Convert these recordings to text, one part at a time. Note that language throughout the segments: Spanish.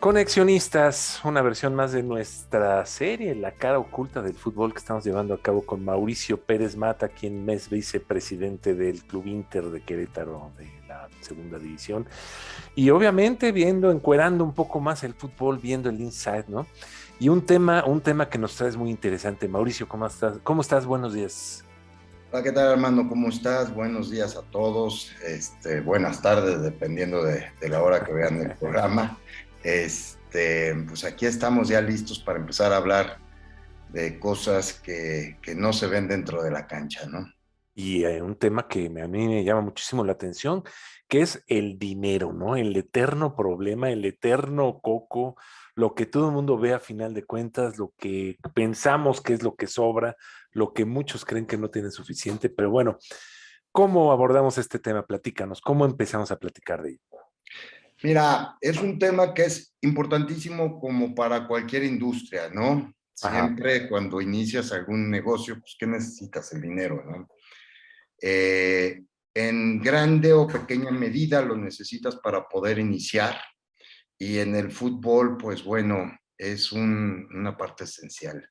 Conexionistas, una versión más de nuestra serie, La cara oculta del fútbol que estamos llevando a cabo con Mauricio Pérez Mata, quien es vicepresidente del Club Inter de Querétaro de la segunda división. Y obviamente encuerando un poco más el fútbol, viendo el inside, ¿no? Y un tema que nos traes muy interesante. Mauricio, ¿cómo estás? ¿Cómo estás? Buenos días. Hola, ¿qué tal, Armando? ¿Cómo estás? Buenos días a todos. Buenas tardes, dependiendo de la hora que vean el programa. Pues aquí estamos ya listos para empezar a hablar de cosas que no se ven dentro de la cancha, ¿no? Y un tema que a mí me llama muchísimo la atención, que es el dinero, ¿no? El eterno problema, el eterno coco, lo que todo el mundo ve a final de cuentas, lo que pensamos que es lo que sobra, lo que muchos creen que no tienen suficiente, pero bueno, ¿cómo abordamos este tema? Platícanos, ¿cómo empezamos a platicar de ello? Mira, es un tema que es importantísimo como para cualquier industria, ¿no? Ajá, Siempre cuando inicias algún negocio, pues, ¿qué necesitas? El dinero, ¿no? Eh, en grande o pequeña medida lo necesitas para poder iniciar. Y en el fútbol, pues bueno, es una parte esencial.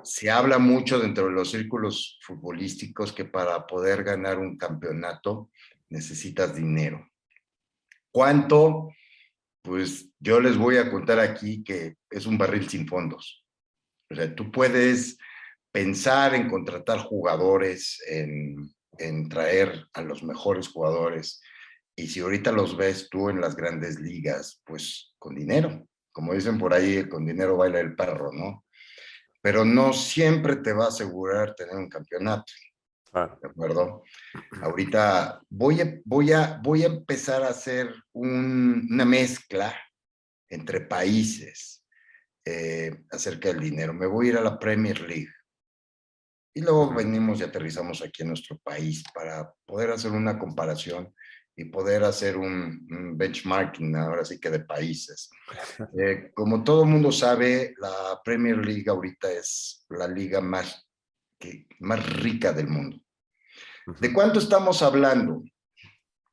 Se habla mucho dentro de los círculos futbolísticos que para poder ganar un campeonato necesitas dinero. ¿Cuánto? Pues yo les voy a contar aquí que es un barril sin fondos. O sea, tú puedes pensar en contratar jugadores, en traer a los mejores jugadores, y si ahorita los ves tú en las grandes ligas, pues con dinero. Como dicen por ahí, con dinero baila el perro, ¿no? Pero no siempre te va a asegurar tener un campeonato, claro. ¿de acuerdo? Ahorita voy a empezar a hacer una mezcla entre países acerca del dinero. Me voy a ir a la Premier League. Y luego Ujú. venimos y aterrizamos aquí en nuestro país para poder hacer una comparación y poder hacer un benchmarking, ahora sí que de países. Como todo el mundo sabe, la Premier League ahorita es la liga más rica del mundo. ¿De Ujú. cuánto estamos hablando?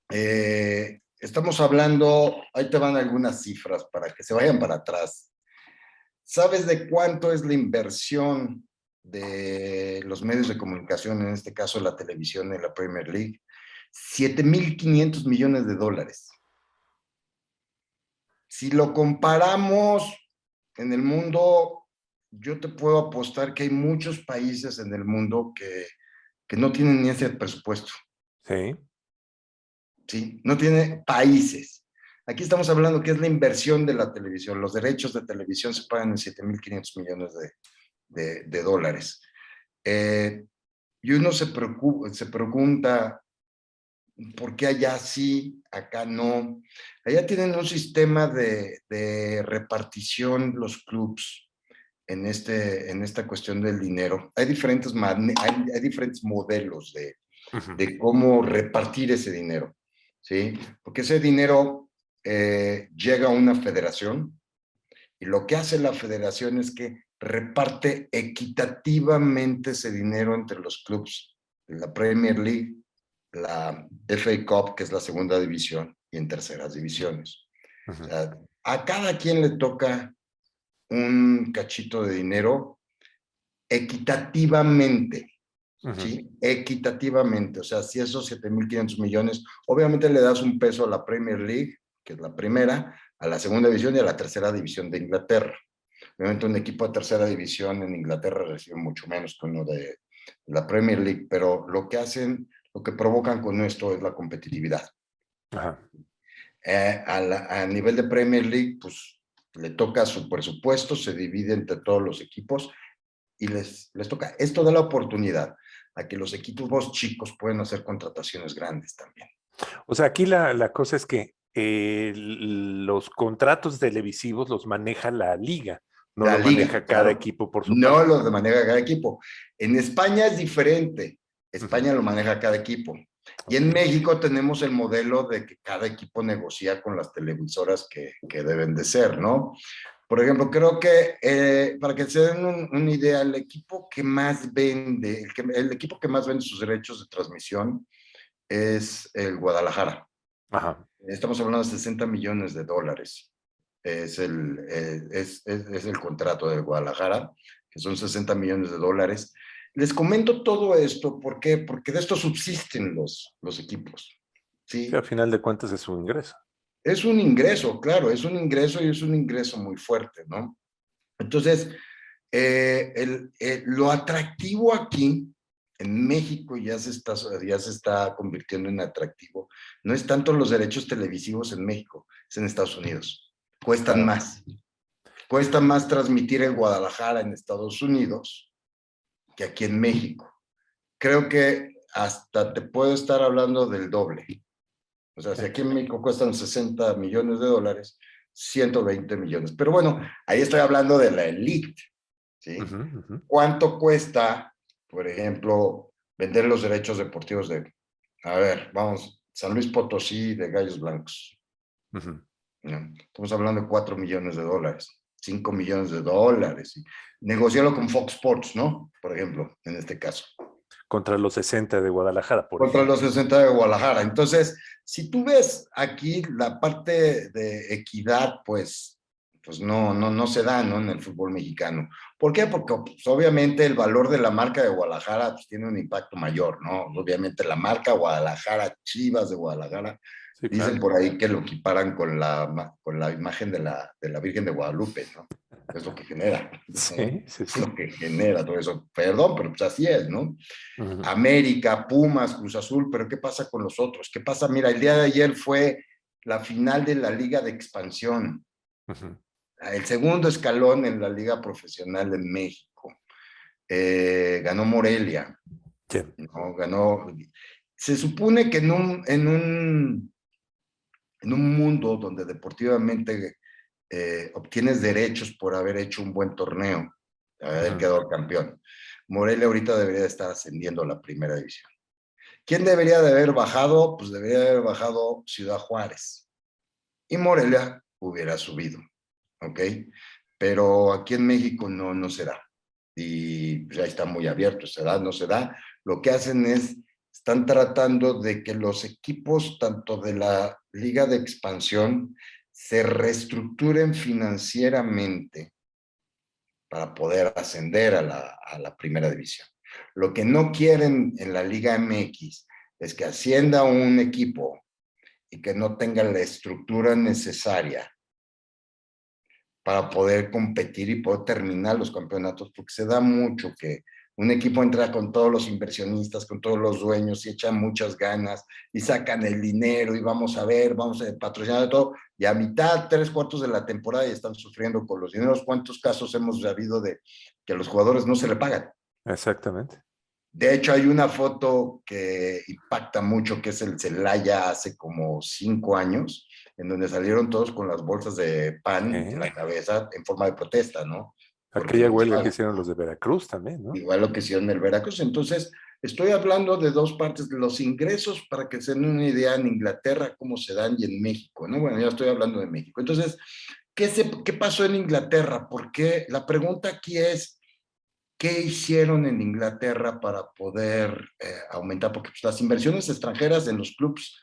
Estamos hablando, ahí te van algunas cifras para que se vayan para atrás. ¿Sabes de cuánto es la inversión de los medios de comunicación, en este caso la televisión en la Premier League? 7.500 millones de dólares. Si lo comparamos en el mundo, yo te puedo apostar que hay muchos países en el mundo que no tienen ni ese presupuesto, Sí. ¿sí? No tiene países. Aquí estamos hablando que es la inversión de la televisión. Los derechos de televisión se pagan en 7.500 millones de dólares. Eh, y uno se pregunta, ¿por qué allá sí, acá no? Allá tienen un sistema de repartición los clubs en esta cuestión del dinero. Hay diferentes modelos Ujú. de cómo repartir ese dinero, ¿sí? Porque ese dinero llega a una federación y lo que hace la federación es que reparte equitativamente ese dinero entre los clubes de la Premier League, la FA Cup, que es la segunda división, y en terceras divisiones. O Ujú. sea, a cada quien le toca un cachito de dinero equitativamente, Ujú. ¿sí? Equitativamente. O sea, si esos 7.500 millones, obviamente le das un peso a la Premier League, que es la primera, a la segunda división y a la tercera división de Inglaterra. Obviamente un equipo de tercera división en Inglaterra recibe mucho menos que uno de la Premier League, pero lo que provocan con esto es la competitividad. Ajá. A nivel de Premier League, pues le toca su presupuesto, se divide entre todos los equipos y les toca. Esto da la oportunidad a que los equipos chicos pueden hacer contrataciones grandes también. O sea, aquí la cosa es que los contratos televisivos los maneja la liga, no La lo liga, maneja cada claro, equipo por su no parte. los de manera cada equipo. En España es diferente. Ujú. España lo maneja cada equipo. Y Ok. en México tenemos el modelo de que cada equipo negocia con las televisoras que deben de ser, ¿no? Por ejemplo, creo que para que se den una idea, el equipo que más vende, el equipo que más vende sus derechos de transmisión es el Guadalajara. Ajá. Estamos hablando de 60 millones de dólares. es el contrato del Guadalajara, que son 60 millones de dólares. Les comento todo esto, ¿por qué? Porque de esto subsisten los equipos, Sí, ¿sí? al final de cuentas es un ingreso. Es un ingreso, claro, es un ingreso y es un ingreso muy fuerte, ¿no? Entonces, lo atractivo aquí en México ya se está convirtiendo en atractivo. No es tanto los derechos televisivos en México, es en Estados Unidos. Cuestan Claro. más. Cuesta más transmitir en Guadalajara, en Estados Unidos, que aquí en México. Creo que hasta te puedo estar hablando del doble. O sea, si aquí en México cuestan 60 millones de dólares, 120 millones. Pero bueno, ahí estoy hablando de la elite, ¿sí? Ujú, ujú, ¿Cuánto cuesta, por ejemplo, vender los derechos deportivos de, a ver, vamos, San Luis Potosí de Gallos Blancos? ujú. ¿No? Estamos hablando de 4 millones de dólares, 5 millones de dólares. Y negociarlo con Fox Sports, ¿no? Por ejemplo, en este caso. Contra los 60 de Guadalajara, por Contra ejemplo. los 60 de Guadalajara. Entonces, si tú ves aquí la parte de equidad, pues no se da, ¿no? En el fútbol mexicano. ¿Por qué? Porque pues, obviamente el valor de la marca de Guadalajara pues, tiene un impacto mayor, ¿no? Obviamente la marca Guadalajara, Chivas de Guadalajara, Sí, dicen claro. por ahí que lo equiparan con la imagen de la Virgen de Guadalupe, ¿no? Es lo que genera, ¿no? Sí, sí, Es sí. lo que genera todo eso. Perdón, pero pues así es, ¿no? Ujú, América, Pumas, Cruz Azul, pero ¿qué pasa con los otros? ¿Qué pasa? Mira, el día de ayer fue la final de la Liga de Expansión, ujú. el segundo escalón en la Liga Profesional en México. Ganó Morelia, Sí. ¿no? Ganó. Se supone que en un mundo donde deportivamente obtienes derechos por haber hecho un buen torneo, haber Ujú. quedado campeón, Morelia ahorita debería estar ascendiendo a la primera división. ¿Quién debería de haber bajado? Pues debería de haber bajado Ciudad Juárez. Y Morelia hubiera subido, ¿ok? Pero aquí en México no se da. Y pues, ya está muy abierto, se da, no se da. Lo que hacen es, están tratando de que los equipos, tanto de la Liga de Expansión, se reestructuren financieramente para poder ascender a la primera división. Lo que no quieren en la Liga MX es que ascienda un equipo y que no tenga la estructura necesaria para poder competir y poder terminar los campeonatos, porque se da mucho que un equipo entra con todos los inversionistas, con todos los dueños y echan muchas ganas y sacan el dinero y vamos a ver, vamos a patrocinar todo, y a mitad, 3/4 de la temporada ya están sufriendo con los dineros. ¿Cuántos casos hemos sabido de que a los jugadores no se le pagan? Exactamente. De hecho, hay una foto que impacta mucho, que es el Celaya hace como 5 años, en donde salieron todos con las bolsas de pan en Sí. la cabeza en forma de protesta, ¿no? Porque Aquella no les huelga que pagan. hicieron los de Veracruz también, ¿no? Igual lo que hicieron en el Veracruz. Entonces, estoy hablando de dos partes de los ingresos para que se den una idea en Inglaterra, cómo se dan, y en México, ¿no? Bueno, ya estoy hablando de México. Entonces, ¿qué pasó en Inglaterra? Porque la pregunta aquí es, ¿qué hicieron en Inglaterra para poder aumentar? Porque pues, las inversiones extranjeras en los clubes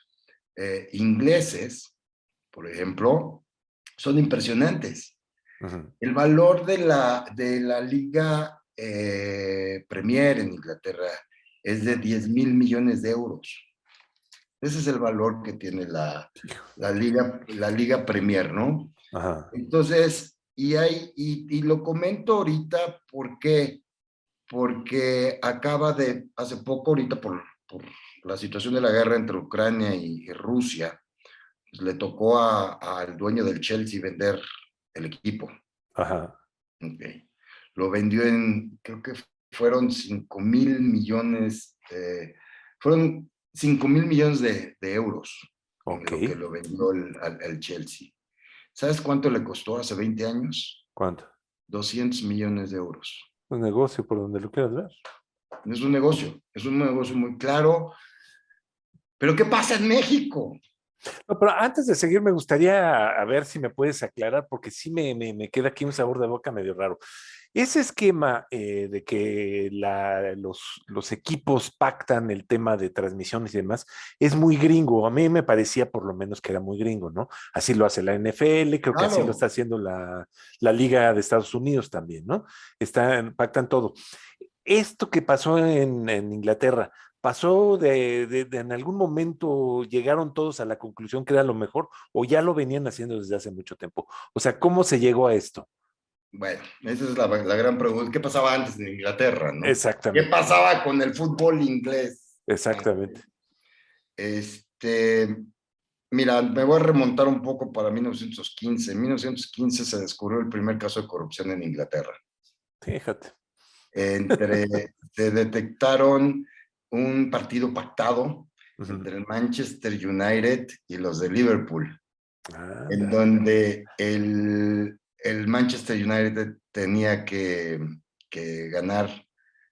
ingleses, por ejemplo, son impresionantes. Ujú. El valor de la Liga Premier en Inglaterra es de 10,000 millones de euros. Ese es el valor que tiene Hijo. la Liga Premier, ¿no? Ajá. Entonces, y lo comento ahorita porque acaba de, hace poco, ahorita por la situación de la guerra entre Ucrania y Rusia, pues le tocó al dueño del Chelsea vender el equipo. Ajá. Okay. Lo vendió creo que fueron 5,000 millones, fueron 5,000 millones de euros en Ok. lo que lo vendió al Chelsea. ¿Sabes cuánto le costó hace 20 años? ¿Cuánto? 200 millones de euros. Un negocio por donde lo quieras ver. Es un negocio muy claro. Pero ¿qué pasa en México? No, pero antes de seguir, me gustaría a ver si me puedes aclarar, porque sí me queda aquí un sabor de boca medio raro. Ese esquema de que los equipos pactan el tema de transmisiones y demás es muy gringo. A mí me parecía por lo menos que era muy gringo, ¿no? Así lo hace la NFL, creo que así lo está Claro, haciendo la Liga de Estados Unidos también, ¿no? Pactan todo. Esto que pasó en Inglaterra, ¿pasó en algún momento llegaron todos a la conclusión que era lo mejor o ya lo venían haciendo desde hace mucho tiempo? O sea, ¿cómo se llegó a esto? bueno, esa es la gran pregunta. ¿Qué pasaba antes en Inglaterra, no? ¿Qué Exactamente, pasaba con el fútbol inglés? exactamente. Este, mira, me voy a remontar un poco para 1915. En 1915 se descubrió el primer caso de corrupción en Inglaterra. Fíjate. Se detectaron un partido pactado Ujú. entre el Manchester United y los de Liverpool, en Anda. donde el Manchester United tenía que ganar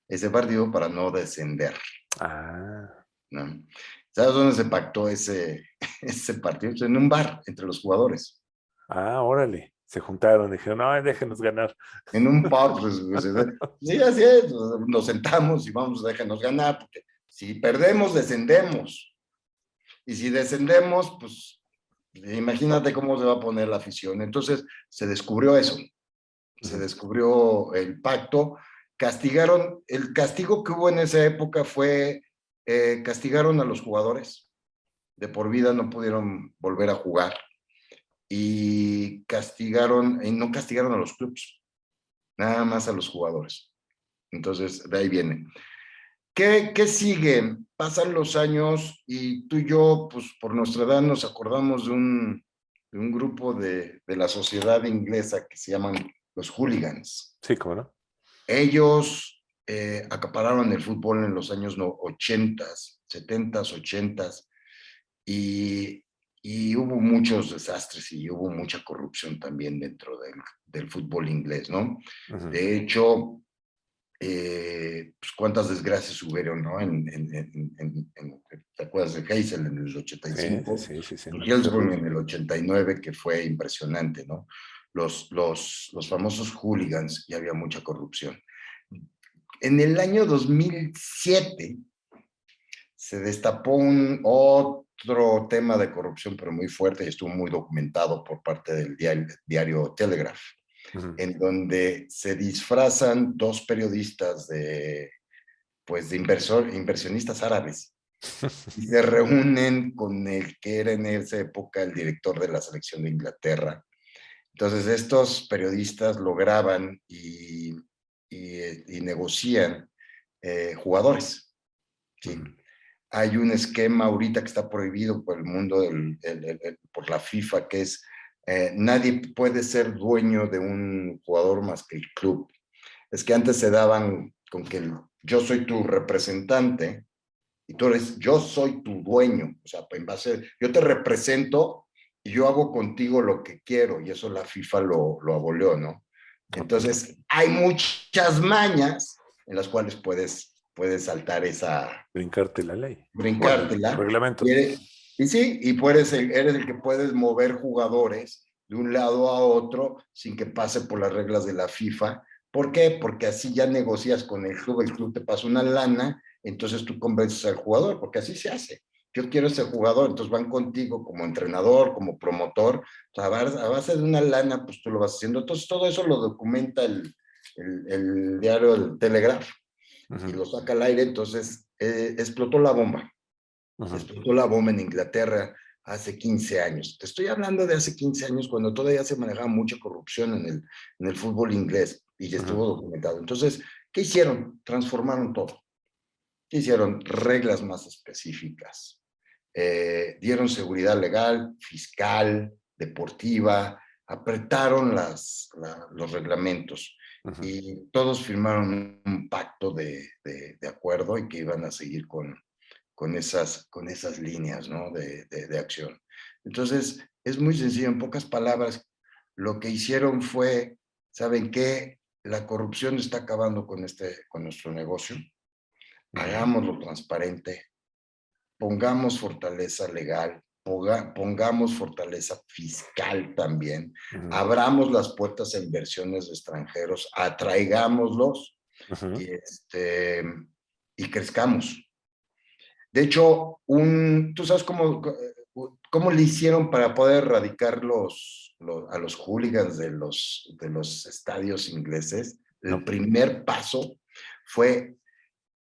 ese partido para no descender, Ah, ¿no? ¿Sabes dónde se pactó ese partido? En un bar entre los jugadores. órale. Se juntaron, dijeron, no, déjenos ganar. En un pub, pues, sí, así es, nos sentamos y vamos, déjenos ganar, porque si perdemos, descendemos. Y si descendemos, pues imagínate cómo se va a poner la afición. Entonces se descubrió eso, se Ujú. descubrió el pacto, castigaron, el castigo que hubo en esa época fue, castigaron a los jugadores, de por vida no pudieron volver a jugar, y no castigaron a los clubes, nada más a los jugadores. Entonces, de ahí viene. ¿Qué sigue? Pasan los años y tú y yo, pues por nuestra edad, nos acordamos de un grupo de la sociedad inglesa que se llaman los hooligans. Sí, cómo no. Ellos acapararon el fútbol en los años 80, 70, 80 y, y hubo muchos desastres y hubo mucha corrupción también dentro del fútbol inglés, ¿no? Ujú. De hecho, pues cuántas desgracias hubieron, ¿no? ¿Te acuerdas de Heysel en el Sí, sí, 85? sí, sí, sí. Y Hillsborough Terrible. en el 89, que fue impresionante, ¿no? Los famosos hooligans, y había mucha corrupción. En el año 2007 se destapó otro tema de corrupción, pero muy fuerte, y estuvo muy documentado por parte del diario Telegraph, Ujú. en donde se disfrazan dos periodistas pues, de inversionistas árabes y se reúnen con el que era en esa época el director de la selección de Inglaterra. Entonces, estos periodistas lo graban y negocian jugadores, ¿sí? Ujú. Hay un esquema ahorita que está prohibido por el mundo, por la FIFA, que es nadie puede ser dueño de un jugador más que el club. Es que antes se daban con que yo soy tu representante y tú eres, yo soy tu dueño. O sea, en base, yo te represento y yo hago contigo lo que quiero, y eso la FIFA lo abolió, ¿no? No, pues no. Entonces, hay muchas mañas en las cuales puedes saltar Brincarte la ley. Bueno, el brincártela, reglamento. y sí, y eres el que puedes mover jugadores de un lado a otro sin que pase por las reglas de la FIFA. ¿Por qué? Porque así ya negocias con el club te pasa una lana, entonces tú convences al jugador, porque así se hace. Yo quiero ese jugador, entonces van contigo como entrenador, como promotor, o sea, a base de una lana, pues tú lo vas haciendo. Entonces todo eso lo documenta el diario del Telegraph y Ujú. lo saca al aire. Entonces explotó la bomba. Ujú. Explotó la bomba en Inglaterra hace 15 años. Te estoy hablando de hace 15 años, cuando todavía se manejaba mucha corrupción en el fútbol inglés y ya Ujú. estuvo documentado. Entonces, ¿qué hicieron? Transformaron todo. ¿Qué hicieron? Reglas más específicas. Dieron seguridad legal, fiscal, deportiva, apretaron los reglamentos Ujú. y todos firmaron un pacto de acuerdo y que iban a seguir con esas líneas, ¿no? de acción. Entonces, es muy sencillo, en pocas palabras, lo que hicieron fue, ¿saben qué? La corrupción está acabando con nuestro negocio, Ujú. hagámoslo transparente, pongamos fortaleza legal, pongamos fortaleza fiscal también, Ujú, abramos las puertas a inversiones de extranjeros, atraigámoslos ujú. y crezcamos. De hecho, ¿tú sabes cómo le hicieron para poder erradicar a los hooligans de los estadios ingleses? El No. primer paso fue,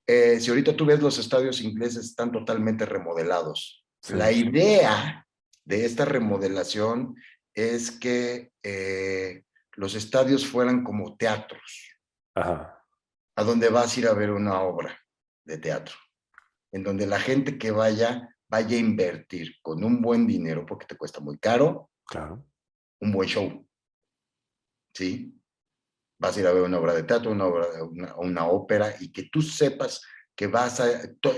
si ahorita tú ves los estadios ingleses están totalmente remodelados. La Sí. idea de esta remodelación es que los estadios fueran como teatros, Ajá. a donde vas a ir a ver una obra de teatro, en donde la gente que vaya a invertir con un buen dinero, porque te cuesta muy caro, Claro. un buen show, ¿sí? Vas a ir a ver una obra de teatro, una ópera, y que tú sepas que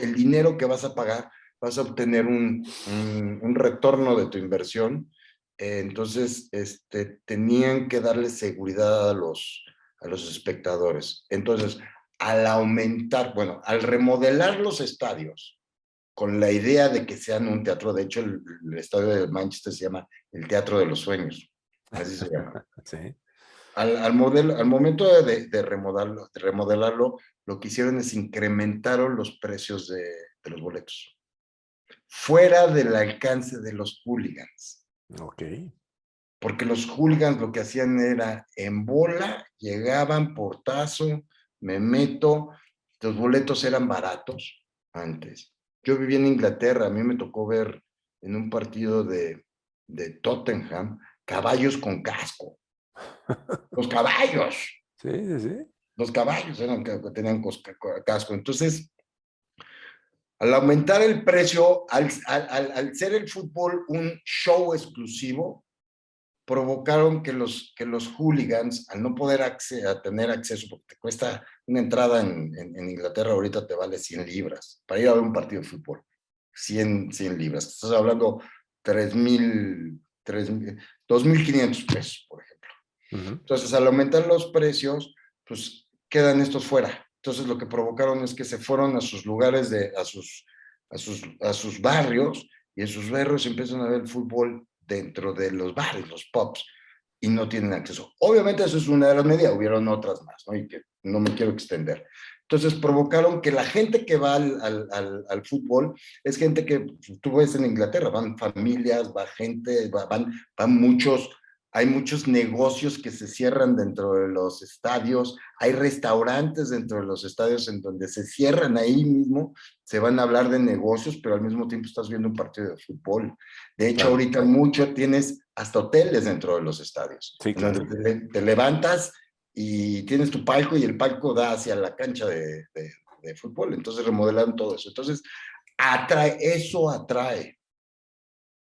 el dinero que vas a pagar, vas a obtener un retorno de tu inversión. Entonces, tenían que darle seguridad a los espectadores. Entonces, al remodelar los estadios, con la idea de que sean un teatro. De hecho, el estadio de Manchester se llama el Teatro de los Sueños, así se llama. Sí. Al momento de remodelarlo, lo que hicieron es incrementaron los precios de los boletos, fuera del alcance de los hooligans, Ok. porque los hooligans lo que hacían era en bola, llegaban portazo, me meto, los boletos eran baratos antes. Yo viví en Inglaterra, a mí me tocó ver en un partido de Tottenham caballos con casco. Los caballos, Sí, sí, sí. los caballos eran que tenían casco. Entonces, al aumentar el precio, al ser el fútbol un show exclusivo, provocaron que los hooligans, al no poder tener acceso, porque te cuesta una entrada en Inglaterra, ahorita te vale 100 libras para ir a ver un partido de fútbol. 100 libras. Estás hablando 3,000, 2,500 pesos, por ejemplo. Ujú. Entonces, al aumentar los precios, pues quedan estos fuera. Entonces, lo que provocaron es que se fueron a sus lugares, a sus barrios, y en sus barrios empiezan a ver el fútbol dentro de los bares, los pubs, y no tienen acceso. Obviamente, eso es una de las medidas, hubieron otras más, ¿no? Y que no me quiero extender. Entonces, provocaron que la gente que va al fútbol es gente que tú ves en Inglaterra, van familias, va gente, van muchos. Hay muchos negocios que se cierran dentro de los estadios, hay restaurantes dentro de los estadios en donde se cierran ahí mismo, se van a hablar de negocios, pero al mismo tiempo estás viendo un partido de fútbol. De hecho, Claro. ahorita mucho tienes hasta hoteles dentro de los estadios, Sí, en donde claro. te levantas y tienes tu palco y el palco da hacia la cancha de fútbol. Entonces remodelaron todo eso. Entonces, eso atrae,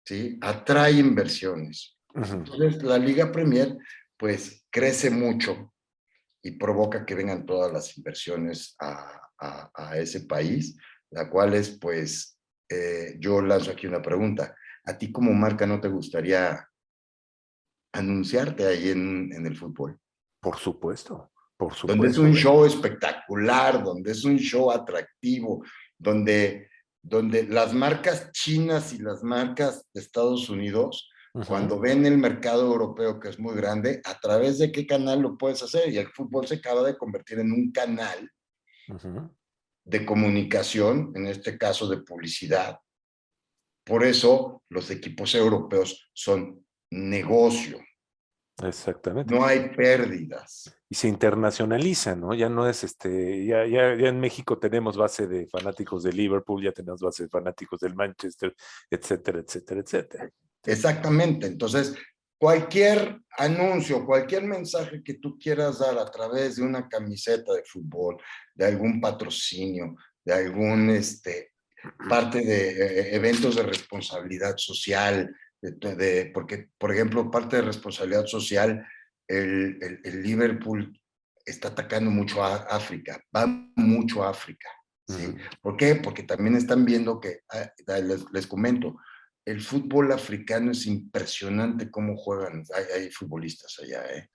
¿sí? Atrae inversiones. Ujú. Entonces, la Liga Premier, pues, crece mucho y provoca que vengan todas las inversiones a ese país, la cual es, pues, yo lanzo aquí una pregunta. ¿A ti como marca no te gustaría anunciarte ahí en el fútbol? Por supuesto. Por Donde es un supuesto. show espectacular, donde es un show atractivo, donde las marcas chinas y las marcas de Estados Unidos, Ujú, cuando ven el mercado europeo que es muy grande, ¿a través de qué canal lo puedes hacer? Y el fútbol se acaba de convertir en un canal ujú. de comunicación, en este caso de publicidad. Por eso los equipos europeos son negocio, Exactamente. no hay pérdidas. Y se internacionaliza, ¿no? Ya no es ya en México tenemos base de fanáticos de Liverpool, ya tenemos base de fanáticos del Manchester, etcétera, etcétera, etcétera. Sí. Exactamente. Entonces, cualquier anuncio, cualquier mensaje que tú quieras dar a través de una camiseta de fútbol, de algún patrocinio, de algún parte de eventos de responsabilidad social, porque, por ejemplo, parte de responsabilidad social, el Liverpool está atacando mucho a África, va mucho a África, ¿sí? Ujú. ¿Por qué? Porque también están viendo que, les comento, el fútbol africano es impresionante cómo juegan, hay futbolistas allá, ¿eh?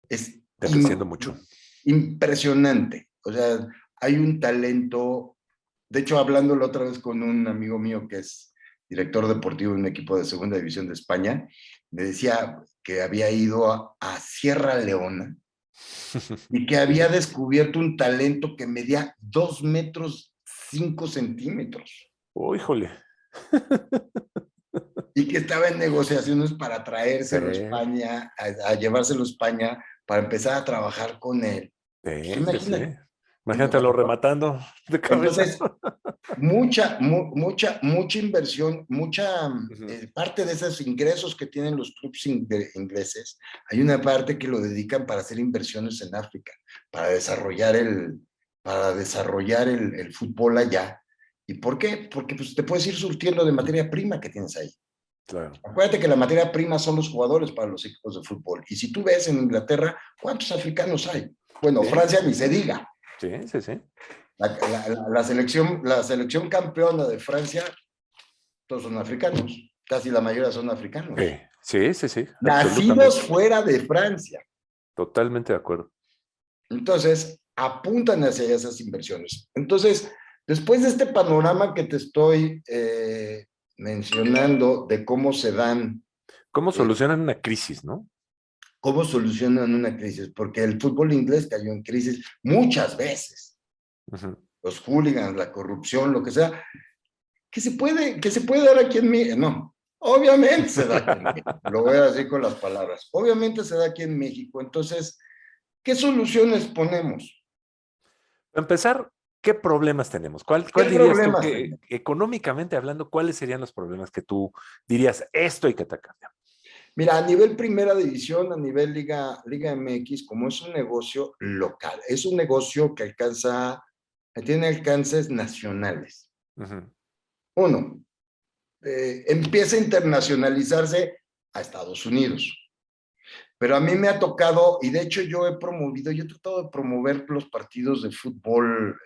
Es Está creciendo mucho. impresionante, o sea, hay un talento. De hecho, hablando la otra vez con un amigo mío que es director deportivo de un equipo de segunda división de España, me decía que había ido a Sierra Leona y que había descubierto un talento que medía 2 metros 5 centímetros. Oh, híjole. Y que estaba en negociaciones para traérselo a España, a llevárselo a España, para empezar a trabajar con él. Pues Sí, sí, sí. imagínate. Imagínatelo rematando de cabeza. Entonces, mucha inversión, Ujú. parte de esos ingresos que tienen los clubes ingleses, hay una parte que lo dedican para hacer inversiones en África, para desarrollar el fútbol allá. ¿Y por qué? Porque pues, te puedes ir surtiendo de materia prima que tienes ahí. Claro. Acuérdate que la materia prima son los jugadores para los equipos de fútbol. Y si tú ves en Inglaterra, ¿cuántos africanos hay? Bueno, Sí, Francia ni se diga. sí, sí, sí. La selección campeona de Francia, todos son africanos. Casi la mayoría son africanos. Sí, sí, sí, Nacidos absolutamente. fuera de Francia. Totalmente de acuerdo. Entonces, apuntan hacia esas inversiones. Entonces, después de este panorama que te estoy mencionando de cómo se dan, ¿Cómo eh, solucionan una crisis, no? cómo solucionan una crisis, porque el fútbol inglés cayó en crisis muchas veces. Ujú. Los hooligans, la corrupción, lo que sea, que se puede dar aquí en México. No, obviamente se da aquí en México. Lo voy a decir con las palabras. Obviamente se da aquí en México. Entonces, ¿qué soluciones ponemos? Para empezar, ¿qué problemas tenemos? ¿Qué ¿Cuál dirías tú problemas que, tenemos? económicamente hablando, cuáles serían los problemas que tú dirías, esto hay que atacar? Mira, a nivel primera división, a nivel Liga MX, como es un negocio local, es un negocio que tiene alcances nacionales. Ujú. Uno, empieza a internacionalizarse a Estados Unidos. Pero a mí me ha tocado, y de hecho yo he tratado de promover los partidos de fútbol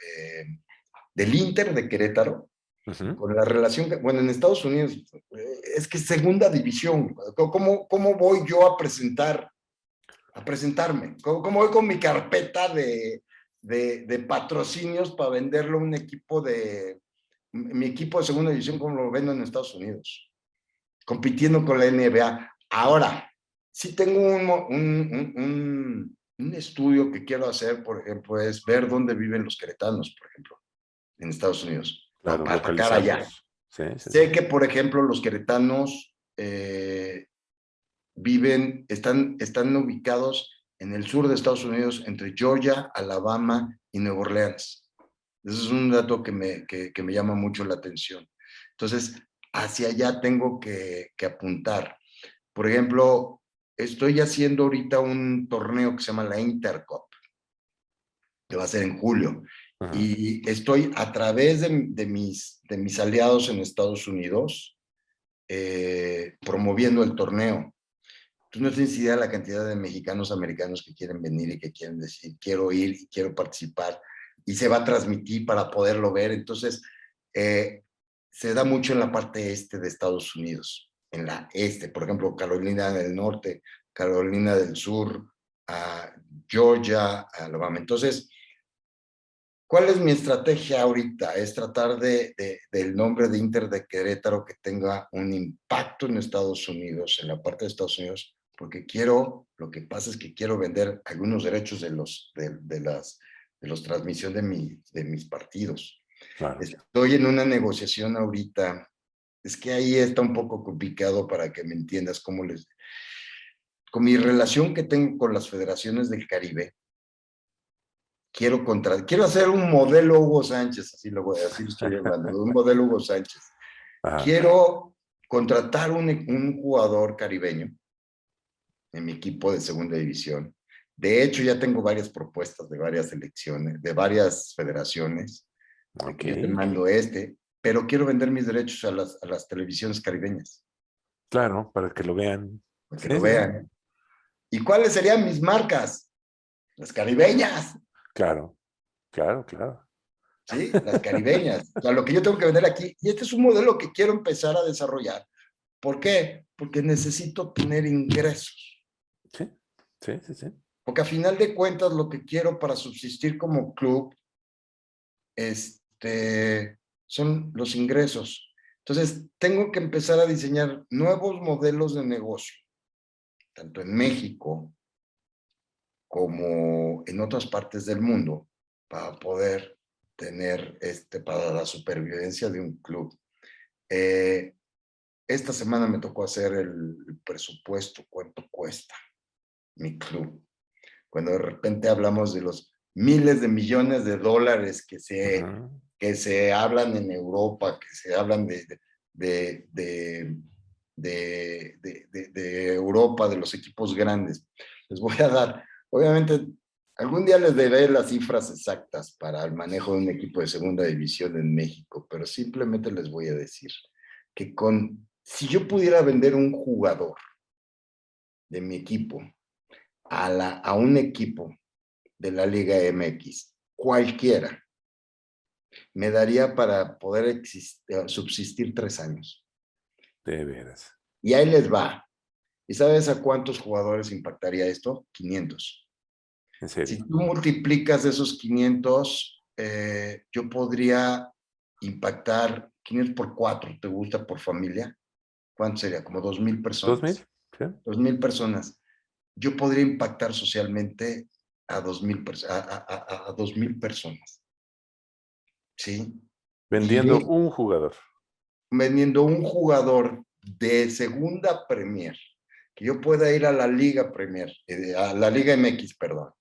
del Inter de Querétaro, Ujú. con la relación, bueno, en Estados Unidos, es que es segunda división. ¿Cómo voy yo a presentarme? ¿Cómo voy con mi carpeta de patrocinios para venderlo a mi equipo de segunda división, como lo vendo en Estados Unidos? Compitiendo con la NBA. Ahora, sí tengo un estudio que quiero hacer, por ejemplo, es ver dónde viven los queretanos, por ejemplo, en Estados Unidos, Claro, para atacar allá. localizarlos. Sí, sí, sí. Sé que, por ejemplo, los queretanos están ubicados en el sur de Estados Unidos, entre Georgia, Alabama y Nueva Orleans. Ese es un dato que me llama mucho la atención. Entonces, hacia allá tengo que apuntar. Por ejemplo, estoy haciendo ahorita un torneo que se llama la Intercup, que va a ser en julio. Ujú. Y estoy a través de mis aliados en Estados Unidos promoviendo el torneo. Tú no tienes idea de la cantidad de mexicanos americanos que quieren venir y que quieren decir, quiero ir y quiero participar. Y se va a transmitir para poderlo ver. Entonces, eh, se da mucho en la parte este de Estados Unidos, en la este, por ejemplo, Carolina del Norte, Carolina del Sur, Georgia, Alabama. Entonces, ¿cuál es mi estrategia ahorita? Es tratar del nombre de Inter de Querétaro que tenga un impacto en Estados Unidos, en la parte de Estados Unidos, porque lo que pasa es que quiero vender algunos derechos de los transmisión de mis partidos. Claro. Estoy en una negociación ahorita, es que ahí está un poco complicado para que me entiendas con mi relación que tengo con las federaciones del Caribe. Quiero hacer un modelo Hugo Sánchez, así lo estoy hablando, un modelo Hugo Sánchez. Ajá. Quiero contratar un jugador caribeño en mi equipo de segunda división. De hecho, ya tengo varias propuestas de varias selecciones, de varias federaciones, de Ok. que yo te mando pero quiero vender mis derechos a las televisiones caribeñas, Claro, para que lo vean. para que Sí, lo sí, sí. vean. ¿Y cuáles serían mis marcas? Las caribeñas. Claro, claro, claro. ¿Sí? Las caribeñas. O sea, lo que yo tengo que vender aquí. Y este es un modelo que quiero empezar a desarrollar. ¿Por qué? Porque necesito tener ingresos. Sí, sí, sí, sí. Porque a final de cuentas lo que quiero para subsistir como club son los ingresos. Entonces, tengo que empezar a diseñar nuevos modelos de negocio, tanto en México como en otras partes del mundo, para poder tener, para la supervivencia de un club. Esta semana me tocó hacer el presupuesto, cuánto cuesta mi club. Cuando de repente hablamos de los miles de millones de dólares que se hablan en Europa, que se hablan de Europa, de los equipos grandes. Les voy a dar, obviamente, algún día les daré las cifras exactas para el manejo de un equipo de segunda división en México, pero simplemente les voy a decir que si yo pudiera vender un jugador de mi equipo a un equipo de la Liga MX, cualquiera, me daría para poder subsistir 3 años. De veras. Y ahí les va. ¿Y sabes a cuántos jugadores impactaría esto? 500. ¿En serio? Si tú multiplicas esos 500, yo podría impactar 500 por 4, ¿te gusta por familia? ¿Cuánto sería? Como 2,000 ¿2000? personas. Sí. 2,000 personas. Yo podría impactar socialmente a 2,000 personas. ¿Sí? Vendiendo un jugador. Vendiendo un jugador de segunda Premier, que yo pueda ir a la Liga Premier, a la Liga MX, perdón,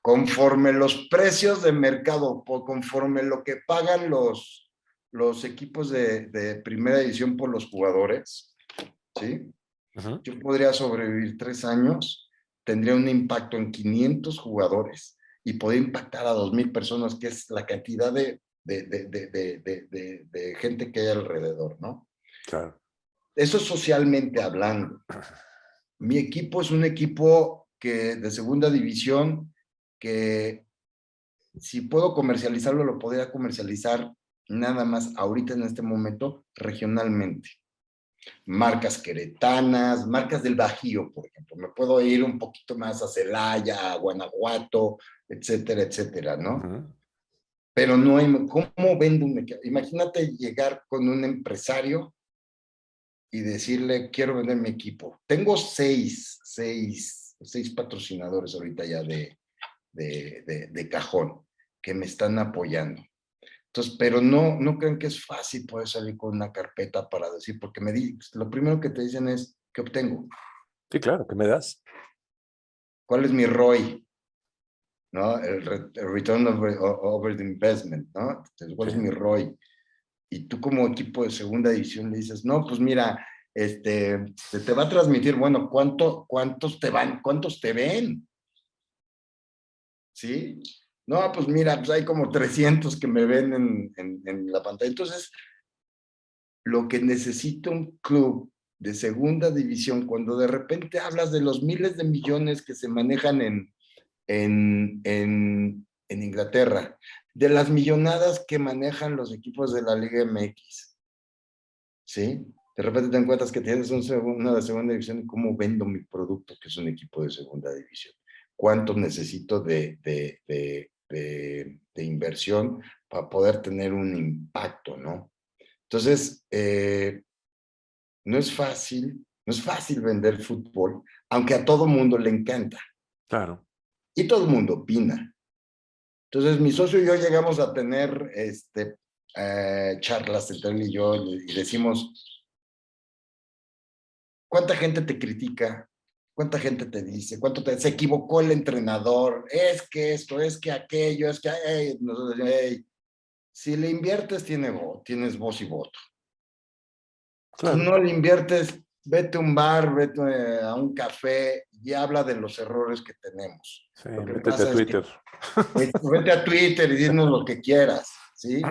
conforme los precios de mercado, conforme lo que pagan los equipos de primera división por los jugadores, ¿sí? Yo podría sobrevivir 3 años, tendría un impacto en 500 jugadores y podría impactar a 2,000 personas, que es la cantidad de gente que hay alrededor, ¿no? Claro. Eso socialmente hablando. Mi equipo es un equipo de segunda división que si puedo comercializarlo, lo podría comercializar nada más ahorita en este momento regionalmente. Marcas queretanas, marcas del Bajío, por ejemplo. Me puedo ir un poquito más a Celaya, a Guanajuato, etcétera, etcétera, ¿no? Pero no hay, ¿cómo vendo un equipo? Imagínate llegar con un empresario y decirle, quiero vender mi equipo. Tengo seis patrocinadores ahorita ya de cajón que me están apoyando. Entonces, pero no crean que es fácil poder salir con una carpeta para decir, porque lo primero que te dicen es, ¿qué obtengo? Sí, claro, ¿qué me das? ¿Cuál es mi ROI? ¿No? El Return over the Investment, ¿no? Entonces, ¿cuál es mi ROI? Y tú como equipo de segunda división le dices, no, pues mira, se te va a transmitir, bueno, ¿cuántos te ven? ¿Sí? No, pues mira, pues hay como 300 que me ven en la pantalla. Entonces, lo que necesita un club de segunda división, cuando de repente hablas de los miles de millones que se manejan en Inglaterra, de las millonadas que manejan los equipos de la Liga MX, ¿sí? De repente te encuentras que tienes una de segunda división y cómo vendo mi producto, que es un equipo de segunda división. ¿Cuánto necesito de inversión para poder tener un impacto, ¿no? Entonces, no es fácil vender fútbol, aunque a todo mundo le encanta. Claro. Y todo el mundo opina. Entonces, mi socio y yo llegamos a tener charlas entre él y yo y decimos, ¿cuánta gente te critica? ¿Cuánta gente te dice? Se equivocó el entrenador? Es que esto, es que aquello, es que... nosotros decimos, si le inviertes, tienes voz y voto. Si Claro. no le inviertes, vete a un bar, vete a un café y habla de los errores que tenemos. Sí, Lo que métete a pasa es que Twitter. vete a Twitter y dinos lo que quieras, ¿sí?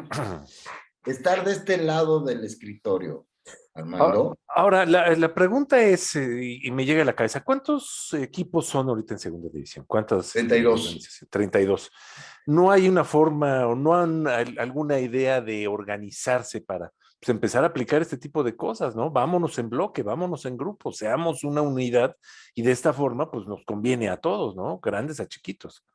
Estar de este lado del escritorio, Armando. Ahora, la pregunta es, y me llega a la cabeza, ¿cuántos equipos son ahorita en segunda división? ¿Cuántas 32. organizaciones? 32. ¿No hay una forma o no han alguna idea de organizarse para pues, empezar a aplicar este tipo de cosas, ¿no? Vámonos en bloque, vámonos en grupo, seamos una unidad y de esta forma pues nos conviene a todos, ¿no? Grandes a chiquitos.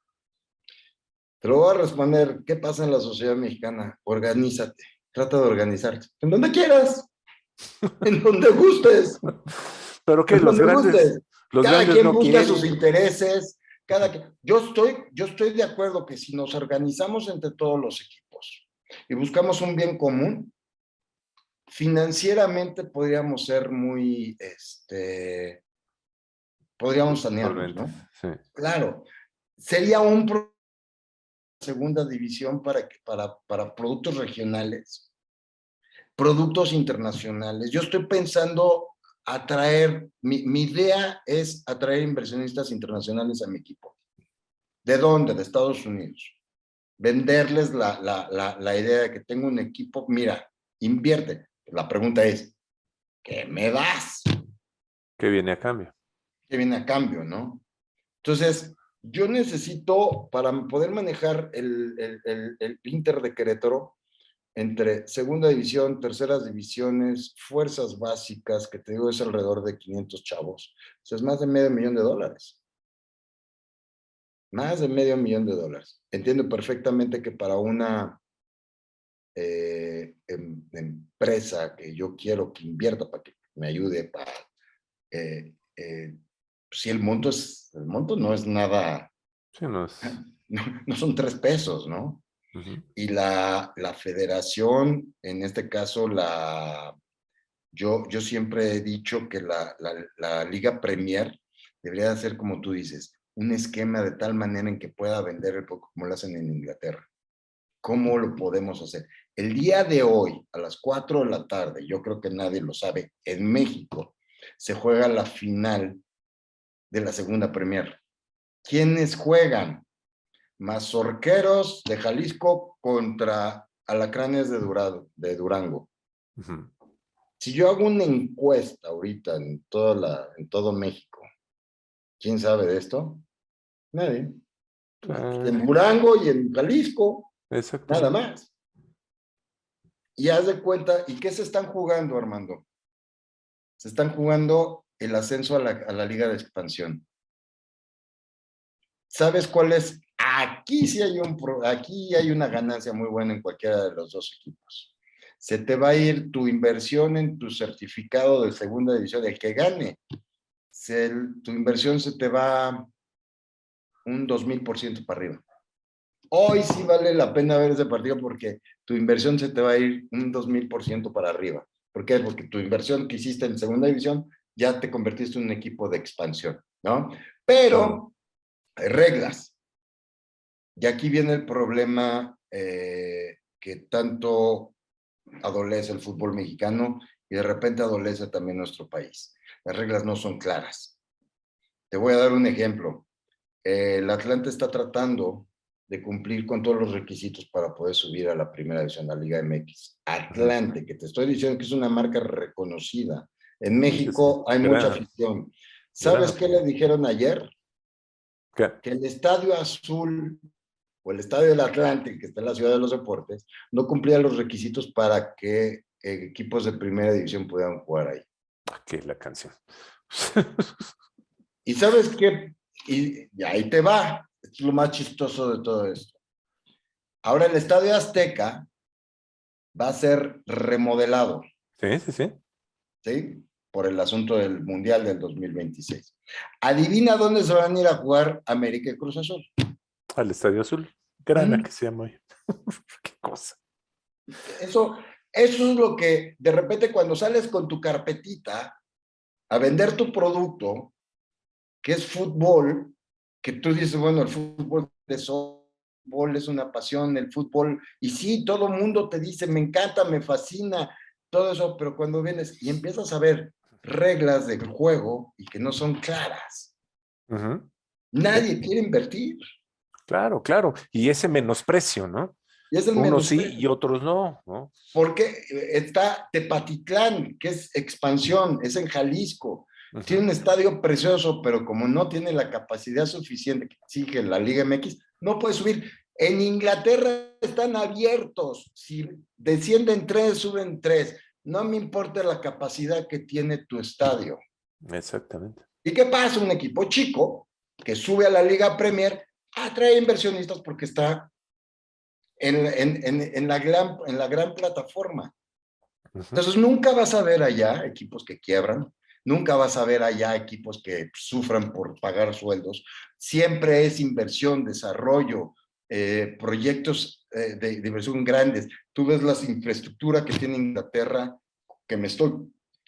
Te lo voy a responder. ¿Qué pasa en la sociedad mexicana? Organízate. trata de organizarte. En donde quieras, en donde gustes, Pero que en donde gustes. los Cada grandes quien no busca sus quieren. intereses. Yo estoy de acuerdo que si nos organizamos entre todos los equipos y buscamos un bien común, financieramente podríamos ser muy, podríamos sanearnos, Solventes, ¿no? sí. Claro, sería un segunda división para productos regionales, productos internacionales. Yo estoy pensando atraer, mi idea es atraer inversionistas internacionales a mi equipo. ¿De dónde? De Estados Unidos. Venderles la idea de que tengo un equipo, mira, invierte. La pregunta es, ¿qué me das? ¿Qué viene a cambio? ¿Qué viene a cambio, no? Entonces, yo necesito, para poder manejar el Inter de Querétaro, entre segunda división, terceras divisiones, fuerzas básicas, que te digo es alrededor de 500 chavos, o sea, es más de $500,000. Más de $500,000. Entiendo perfectamente que para una empresa que yo quiero que invierta para que me ayude para... Eh, eh, si el monto no es nada, Sí, no es. no son 3 pesos, ¿no? Ujú. Y la federación, en este caso, yo siempre he dicho que la Liga Premier debería de ser, como tú dices, un esquema de tal manera en que pueda vender el poco como lo hacen en Inglaterra. ¿Cómo lo podemos hacer? El día de hoy, a las 4 de la tarde, yo creo que nadie lo sabe, en México se juega la final de la segunda Premier. ¿Quiénes juegan? Mazorqueros de Jalisco contra Alacranes de Durango. Ujú. Si yo hago una encuesta ahorita en todo México, ¿quién sabe de esto? Nadie. En Durango y en Jalisco, nada Exactamente. más. Y haz de cuenta, ¿y qué se están jugando, Armando? Se están jugando el ascenso a la Liga de Expansión. ¿Sabes cuál es? Aquí hay una ganancia muy buena en cualquiera de los dos equipos. Se te va a ir tu inversión en tu certificado de segunda división, el que gane. Tu inversión se te va un 2000% para arriba. Hoy sí vale la pena ver ese partido porque tu inversión se te va a ir un 2000% para arriba. ¿Por qué? Porque tu inversión que hiciste en segunda división ya te convertiste en un equipo de expansión, ¿no? Claro. Pero hay reglas. Y aquí viene el problema que tanto adolece el fútbol mexicano y de repente adolece también nuestro país. Las reglas no son claras. Te voy a dar un ejemplo. El Atlante está tratando de cumplir con todos los requisitos para poder subir a la primera división, a la Liga MX. Ujú. Atlante, que te estoy diciendo que es una marca reconocida. En Sí, sí, sí. México hay mucha Gran, afición. gran ¿Sabes qué le afición. dijeron ayer? ¿Qué? Que el Estadio Azul o el Estadio del Atlante, que está en la Ciudad de los Deportes, no cumplía los requisitos para que equipos de primera división pudieran jugar ahí. Aquí es la canción. ¿Y sabes qué? Y ahí te va. Es lo más chistoso de todo esto. Ahora el Estadio Azteca va a ser remodelado, Sí, sí, sí. ¿sí? Por el asunto del Mundial del 2026. Adivina dónde se van a ir a jugar América y Cruz Azul. Al Estadio Azul. Grana ¿Mm? que se llama hoy. Qué cosa. Eso es lo que de repente cuando sales con tu carpetita a vender tu producto, que es fútbol, que tú dices, bueno, el fútbol es una pasión, el fútbol, y sí, todo el mundo te dice, me encanta, me fascina, todo eso, pero cuando vienes y empiezas a ver reglas del juego y que no son claras, Ujú. Sí, nadie quiere invertir. claro, claro. Y ese menosprecio, ¿no? Y es el Unos sí y menosprecio. otros no, ¿no? Porque está Tepatitlán, que es expansión, es en Jalisco. Tiene Ujú. un estadio precioso, pero como no tiene la capacidad suficiente que exige la Liga MX, no puede subir. En Inglaterra están abiertos. Si descienden 3, suben 3. No me importa la capacidad que tiene tu estadio. Exactamente. ¿Y qué pasa? Un equipo chico que sube a la Liga Premier atrae inversionistas porque está en la gran plataforma. Ujú. Entonces, nunca vas a ver allá equipos que quiebran, nunca vas a ver allá equipos que sufran por pagar sueldos. Siempre es inversión, desarrollo, proyectos de inversión grandes. Tú ves las infraestructuras que tiene Inglaterra, que me estoy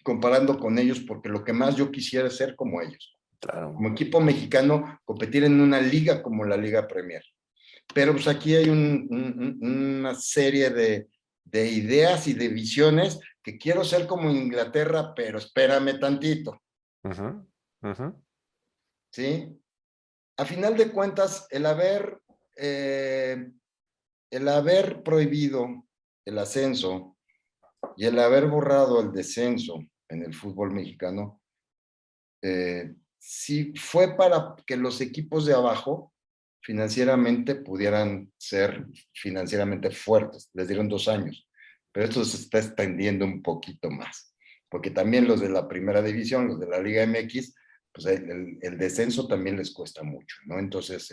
comparando con ellos, porque lo que más yo quisiera es ser como ellos. Claro. Como equipo mexicano, competir en una liga como la Liga Premier. Pero pues aquí hay una serie de ideas y de visiones que quiero ser como Inglaterra, pero espérame tantito, Ujú, ujú. ¿sí? A final de cuentas, el haber prohibido el ascenso y el haber borrado el descenso en el fútbol mexicano, sí fue para que los equipos de abajo financieramente pudieran ser financieramente fuertes. Les dieron 2 años, pero esto se está extendiendo un poquito más, porque también los de la primera división, los de la Liga MX, pues el descenso también les cuesta mucho, ¿no? Entonces,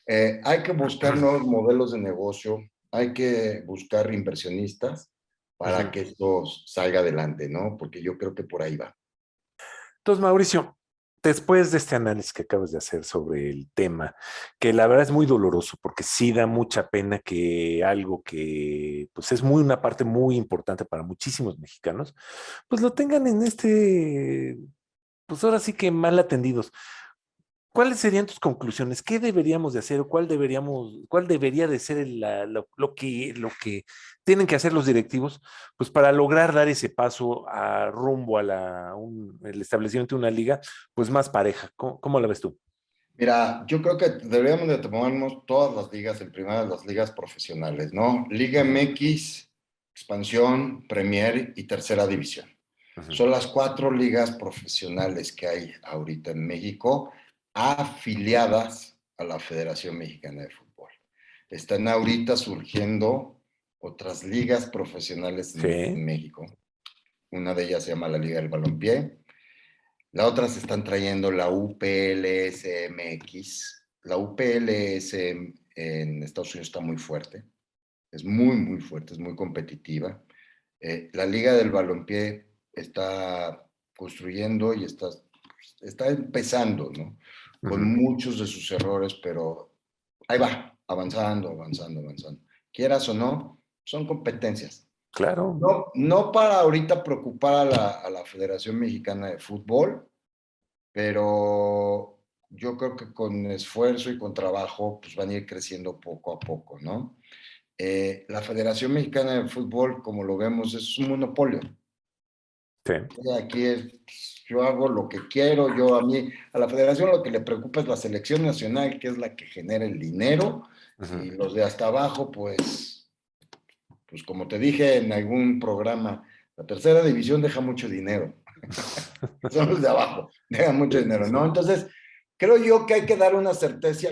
hay que buscar nuevos modelos de negocio, hay que buscar inversionistas para Ujú. que esto salga adelante, ¿no? Porque yo creo que por ahí va. Entonces, Mauricio, después de este análisis que acabas de hacer sobre el tema, que la verdad es muy doloroso porque sí da mucha pena que algo que pues es muy una parte muy importante para muchísimos mexicanos, pues lo tengan en pues ahora sí que mal atendidos. ¿Cuáles serían tus conclusiones? ¿Qué deberíamos de hacer o cuál debería de ser lo que tienen que hacer los directivos, pues para lograr dar ese paso a rumbo a el establecimiento de una liga, pues más pareja? ¿Cómo la ves tú? Mira, yo creo que deberíamos de tomarnos todas las ligas, en primera las ligas profesionales, ¿no? Liga Ujú, MX, Expansión, Premier y Tercera División. ujú. Son las 4 ligas profesionales que hay ahorita en México, afiliadas a la Federación Mexicana de Fútbol. Están ahorita surgiendo otras ligas profesionales Sí. en México. Una de ellas se llama la Liga del Balompié. La otra se están trayendo la UPLSMX. La UPLS en Estados Unidos está muy fuerte, es muy, muy fuerte, es muy competitiva. La Liga del Balompié está construyendo y está empezando, ¿no? Con Ujú. muchos de sus errores, pero ahí va, avanzando, avanzando, avanzando. Quieras o no, son competencias. Claro. No, no para ahorita preocupar a la Federación Mexicana de Fútbol, pero yo creo que con esfuerzo y con trabajo, pues van a ir creciendo poco a poco, ¿no? La Federación Mexicana de Fútbol, como lo vemos, es un monopolio. Sí. Aquí yo hago lo que quiero, a la Federación lo que le preocupa es la selección nacional, que es la que genera el dinero, Ujú. y los de hasta abajo, pues como te dije en algún programa, la tercera división deja mucho dinero. Son los de abajo, dejan mucho Sí, sí, dinero, sí. ¿no? Entonces, creo yo que hay que dar una certeza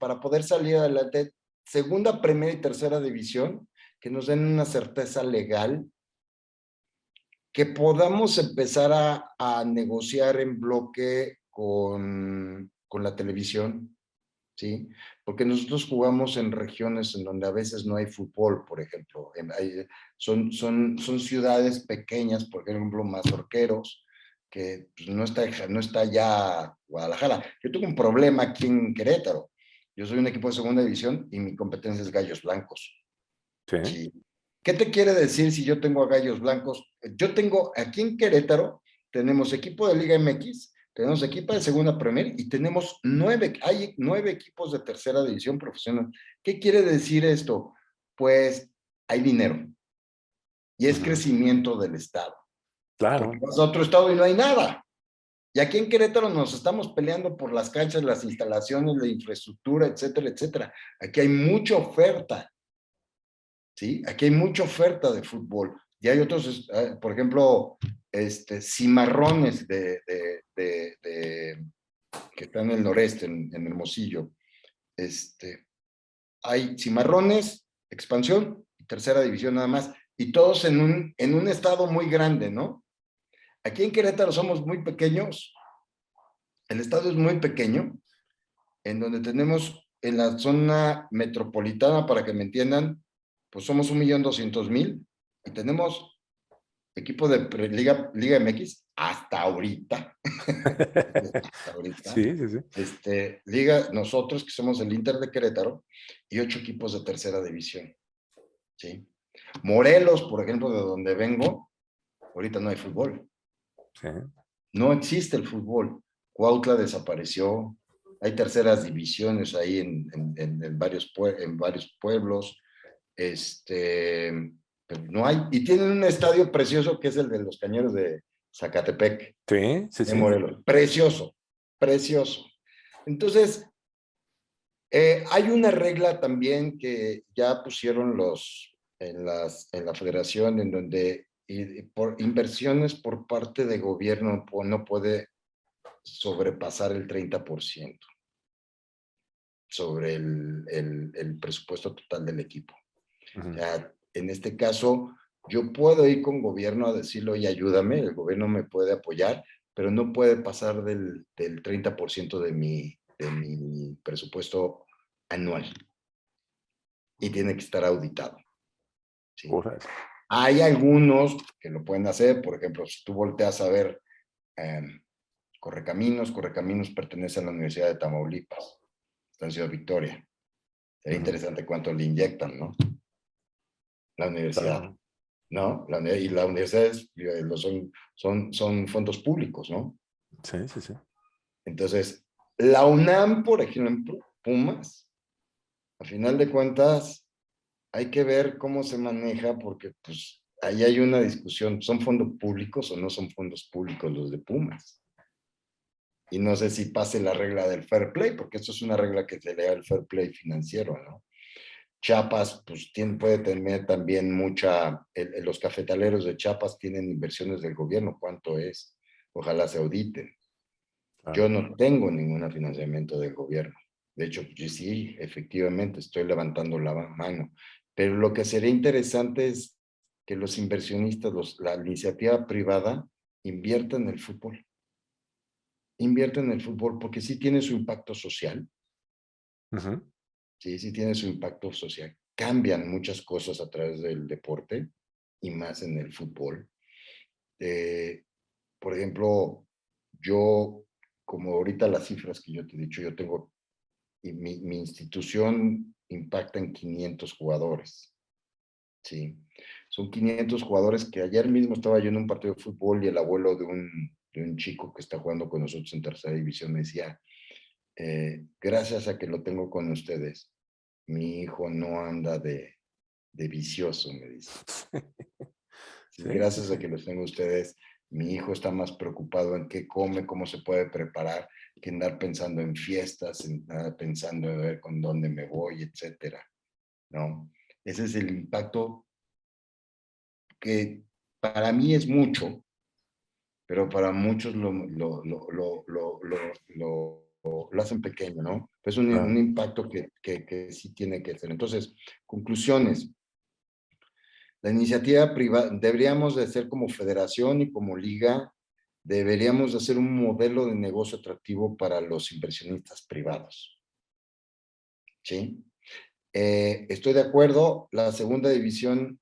para poder salir adelante. Segunda, primera y tercera división, que nos den una certeza legal, que podamos empezar a negociar en bloque con la televisión, ¿sí? Porque nosotros jugamos en regiones en donde a veces no hay fútbol, por ejemplo. Son ciudades pequeñas, por ejemplo, Mazorqueros, que pues, no está ya Guadalajara. Yo tuve un problema aquí en Querétaro. Yo soy un equipo de segunda división y mi competencia es Gallos Blancos. Sí. Sí. ¿Qué te quiere decir si yo tengo a Gallos Blancos? Yo tengo aquí en Querétaro, tenemos equipo de Liga MX, tenemos equipo de Segunda Premier y hay 9 equipos de tercera división profesional. ¿Qué quiere decir esto? Pues hay dinero y es Ujú. crecimiento del Estado. Porque Claro. vas a otro estado y no hay nada. Y aquí en Querétaro nos estamos peleando por las canchas, las instalaciones, la infraestructura, etcétera, etcétera. Aquí hay mucha oferta. ¿Sí? Aquí hay mucha oferta de fútbol. Y hay otros, por ejemplo, Cimarrones que están en el noreste, en Hermosillo. Hay Cimarrones, Expansión y Tercera División nada más. Y todos en un estado muy grande, ¿no? Aquí en Querétaro somos muy pequeños. El estado es muy pequeño, en donde tenemos en la zona metropolitana, para que me entiendan, pues somos 1.200.000 y tenemos equipo de Liga MX hasta ahorita. Hasta ahorita. Sí, sí, sí. Liga, nosotros que somos el Inter de Querétaro y 8 equipos de tercera división. ¿Sí? Morelos, por ejemplo, de donde vengo, ahorita no hay fútbol. Sí. No existe el fútbol. Cuautla desapareció. Hay terceras divisiones ahí en varios pueblos. Pero no hay. Y tienen un estadio precioso que es el de los Cañeros de Zacatepec, Sí, sí, de sí. Morelos. Precioso, precioso. Entonces, hay una regla también que ya pusieron en la federación en donde por inversiones por parte de gobierno no puede sobrepasar el 30% sobre el presupuesto total del equipo. O sea, en este caso, yo puedo ir con gobierno a decirle, oye, ayúdame, el gobierno me puede apoyar, pero no puede pasar del 30% de mi presupuesto anual y tiene que estar auditado. ¿Sí? Hay algunos que lo pueden hacer, por ejemplo, si tú volteas a ver Correcaminos pertenece a la Universidad de Tamaulipas, está en Ciudad Victoria. Sería interesante cuánto le inyectan, ¿no? La universidad. Claro. ¿No? Y la universidad son fondos públicos, ¿no? Sí, sí, sí. Entonces, la UNAM, por ejemplo, Pumas, a final de cuentas, hay que ver cómo se maneja, porque pues ahí hay una discusión, ¿son fondos públicos o no son fondos públicos los de Pumas? Y no sé si pase la regla del fair play, porque esto es una regla que se le da el fair play financiero, ¿no? Chiapas, pues puede tener también los cafetaleros de Chiapas tienen inversiones del gobierno, ¿cuánto es? Ojalá se auditen. Yo no tengo ningún financiamiento del gobierno. De hecho, yo sí, efectivamente, estoy levantando la mano. Pero lo que sería interesante es que los inversionistas, la iniciativa privada, inviertan en el fútbol. Inviertan en el fútbol porque sí tiene su impacto social. Sí tiene su impacto social. Cambian muchas cosas a través del deporte y más en el fútbol. Por ejemplo, yo, como ahorita las cifras que yo te he dicho, yo tengo, y mi institución impacta en 500 jugadores. Sí, son 500 jugadores que ayer mismo estaba yo en un partido de fútbol y el abuelo de un chico que está jugando con nosotros en tercera división me decía, gracias a que lo tengo con ustedes, mi hijo no anda de vicioso, me dice. Sí, Sí, sí, gracias sí. a que los tengo ustedes, mi hijo está más preocupado en qué come, cómo se puede preparar, que andar pensando en fiestas, pensando en ver con dónde me voy, etcétera, ¿no? Ese es el impacto que para mí es mucho, pero para muchos lo hacen pequeño, ¿no? Es un impacto que sí tiene que ser. Entonces, conclusiones. La iniciativa privada, deberíamos de ser como federación y como liga, deberíamos de hacer un modelo de negocio atractivo para los inversionistas privados. ¿Sí? Estoy de acuerdo, la segunda división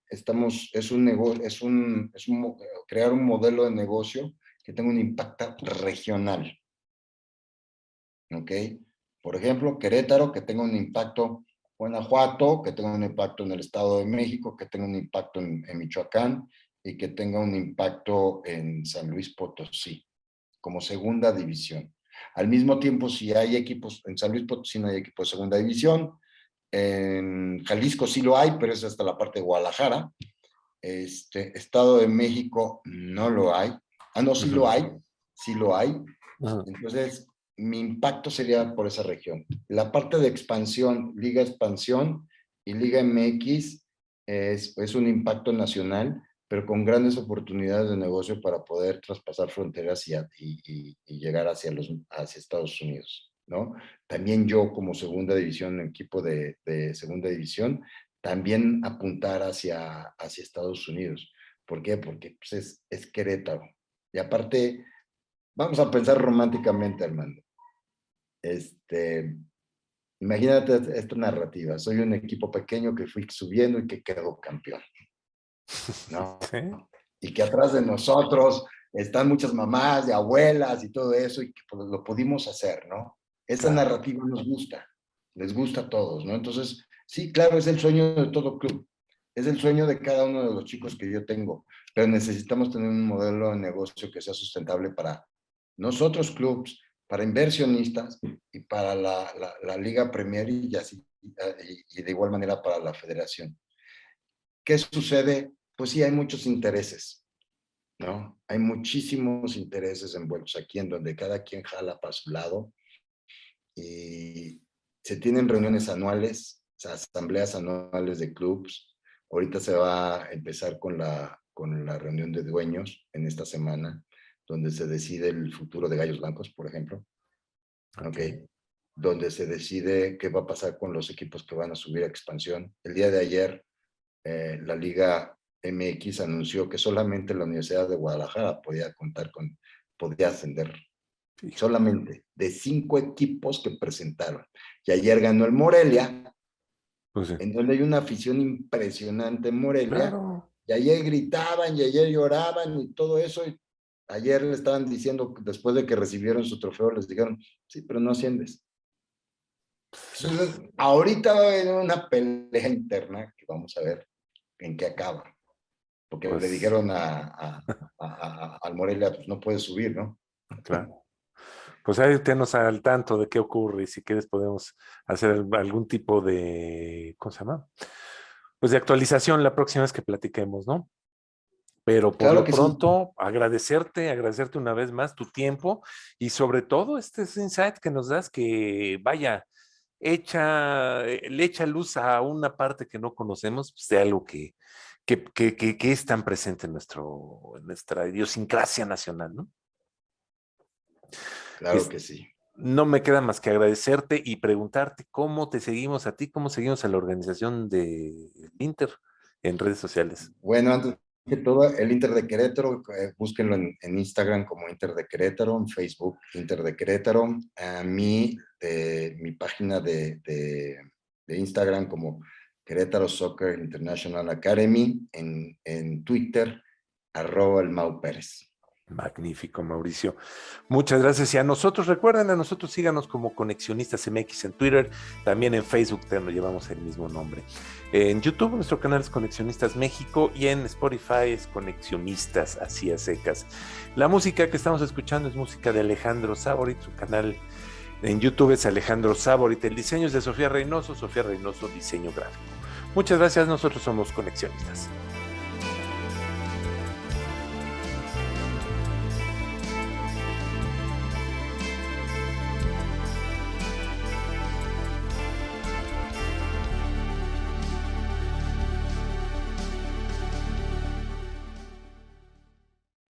crear un modelo de negocio que tenga un impacto regional. ¿Ok? Por ejemplo, Querétaro, que tenga un impacto, Guanajuato, que tenga un impacto en el Estado de México, que tenga un impacto en Michoacán y que tenga un impacto en San Luis Potosí, como segunda división. Al mismo tiempo, si hay equipos, en San Luis Potosí no hay equipos de segunda división, en Jalisco sí lo hay, pero es hasta la parte de Guadalajara. Estado de México no lo hay. Ah, no, sí lo hay, sí lo hay. Entonces, mi impacto sería por esa región. La parte de expansión, Liga Expansión y Liga MX es un impacto nacional, pero con grandes oportunidades de negocio para poder traspasar fronteras y llegar hacia Estados Unidos, ¿no? También yo como segunda división, equipo de segunda división, también apuntar hacia Estados Unidos. ¿Por qué? Porque pues, es Querétaro. Y aparte, vamos a pensar románticamente, Armando. Imagínate esta narrativa. Soy un equipo pequeño que fui subiendo y que quedó campeón, ¿no? Sí, Y que atrás de nosotros están muchas mamás, de abuelas y todo eso, y que pues, lo pudimos hacer, ¿no? Esa claro. narrativa nos gusta, les gusta a todos, ¿no? Entonces, sí, claro, es el sueño de todo club, es el sueño de cada uno de los chicos que yo tengo, pero necesitamos tener un modelo de negocio que sea sustentable para nosotros clubs, para inversionistas y para la Liga Premier y así, y de igual manera para la federación. ¿Qué sucede? Pues sí, hay muchos intereses, ¿no? Hay muchísimos intereses envueltos aquí en donde cada quien jala para su lado y se tienen reuniones anuales, o sea, asambleas anuales de clubs. Ahorita se va a empezar con la reunión de dueños en esta semana, donde se decide el futuro de Gallos Blancos, por ejemplo. Ok. ¿Ok? Donde se decide qué va a pasar con los equipos que van a subir a expansión. El día de ayer, la Liga MX anunció que solamente la Universidad de Guadalajara podía ascender. Fíjate. Solamente de 5 equipos que presentaron. Y ayer ganó el Morelia, Pues sí. en donde hay una afición impresionante en Morelia, Claro. y ayer gritaban y ayer lloraban y todo eso. Y ayer le estaban diciendo, después de que recibieron su trofeo, les dijeron, sí, pero no asciendes. Entonces, ahorita va a haber una pelea interna que vamos a ver en qué acaba. Porque le Pues, dijeron al Morelia, pues no puedes subir, ¿no? claro. Pues ahí tenos al tanto de qué ocurre y si quieres podemos hacer algún tipo de, ¿cómo se llama? Pues de actualización la próxima vez que platiquemos, ¿no? Pero por Claro lo que sí. pronto, agradecerte una vez más tu tiempo y sobre todo este insight que nos das que, vaya, le echa luz a una parte que no conocemos, pues, de algo que es tan presente en nuestra idiosincrasia nacional, ¿no? Claro Es- que sí. no me queda más que agradecerte y preguntarte cómo te seguimos a ti, cómo seguimos a la organización de Inter en redes sociales. Bueno, antes que todo, el Inter de Querétaro, búsquenlo en Instagram como Inter de Querétaro, en Facebook Inter de Querétaro, a mí, mi página de Instagram como Querétaro Soccer International Academy, en Twitter, @el Mau Pérez. Magnífico, Mauricio. Muchas gracias. Y a nosotros, recuerden, a nosotros síganos como Conexionistas MX en Twitter, también en Facebook nos llevamos el mismo nombre. En YouTube, nuestro canal es Conexionistas México y en Spotify es Conexionistas, así a secas. La música que estamos escuchando es música de Alejandro Saborit, su canal en YouTube es Alejandro Saborit, el diseño es de Sofía Reynoso, Diseño Gráfico. Muchas gracias, nosotros somos Conexionistas.